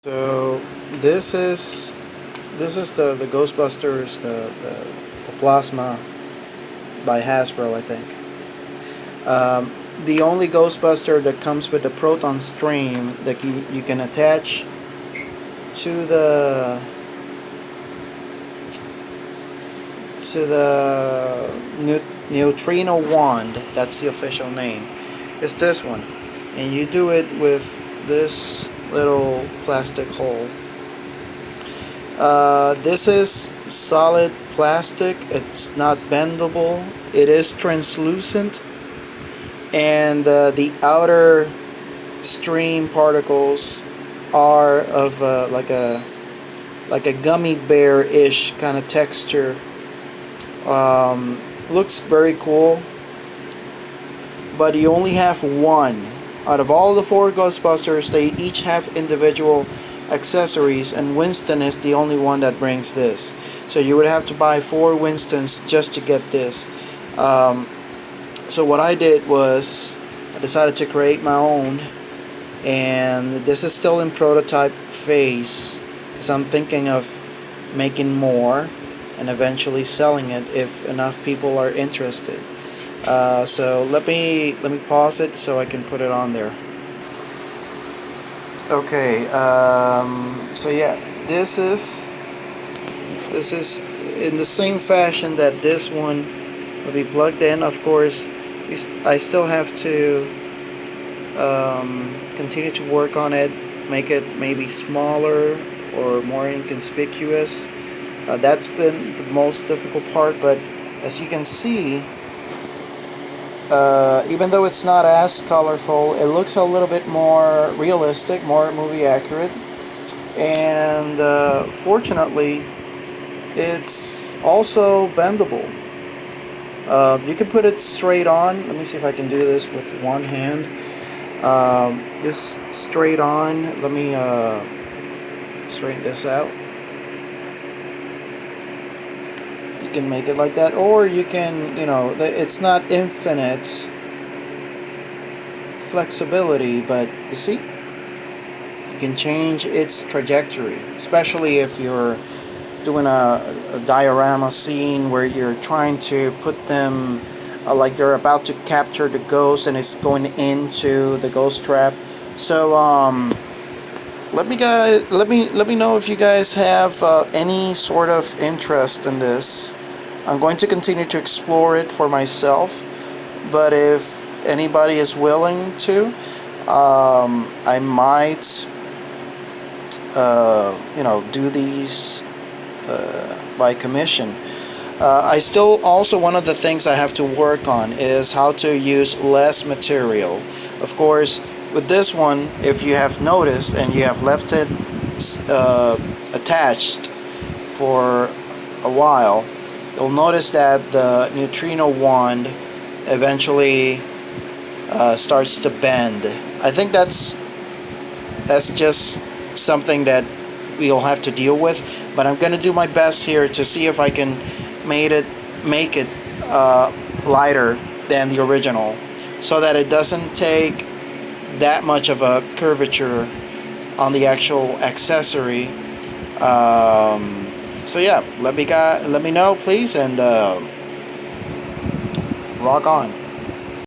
So this is the Ghostbusters the Plasma by Hasbro, I think. The only Ghostbuster that comes with the Proton stream that you can attach to the neutrino wand. That's the official name. It's this one, and you do it with this little plastic hole. This is solid plastic. It's not bendable. It is translucent, and the outer stream particles are of like a gummy bear-ish kind of texture. Looks very cool, but you only have one. Out of all the four Ghostbusters, they each have individual accessories, and Winston is the only one that brings this. So you would have to buy 4 Winstons just to get this. So what I did was I decided to create my own, and this is still in prototype phase because I'm thinking of making more and eventually selling it if enough people are interested. So let me pause it so I can put it on there. Okay, so yeah, this is in the same fashion that this one will be plugged in. Of course, I still have to continue to work on it, make it maybe smaller or more inconspicuous. That's been the most difficult part, but as you can see, even though it's not as colorful, it looks a little bit more realistic, more movie accurate, and fortunately it's also bendable. You can put it straight on. Let me see if I can do this with one hand. Just straight on. Let me straighten this out. You can make it like that, or you can, it's not infinite flexibility, but you see, you can change its trajectory, especially if you're doing a diorama scene where you're trying to put them like they're about to capture the ghost and it's going into the ghost trap. So let me know if you guys have any sort of interest in this. I'm going to continue to explore it for myself, but if anybody is willing to, I might do these by commission. I still also, one of the things I have to work on is how to use less material. Of course, with this one, if you have noticed and you have left it attached for a while, you'll notice that the neutrino wand eventually starts to bend. I think that's just something that we'll have to deal with, but I'm gonna do my best here to see if I can make it lighter than the original, so that it doesn't take that much of a curvature on the actual accessory. So yeah, let me know, please, and rock on.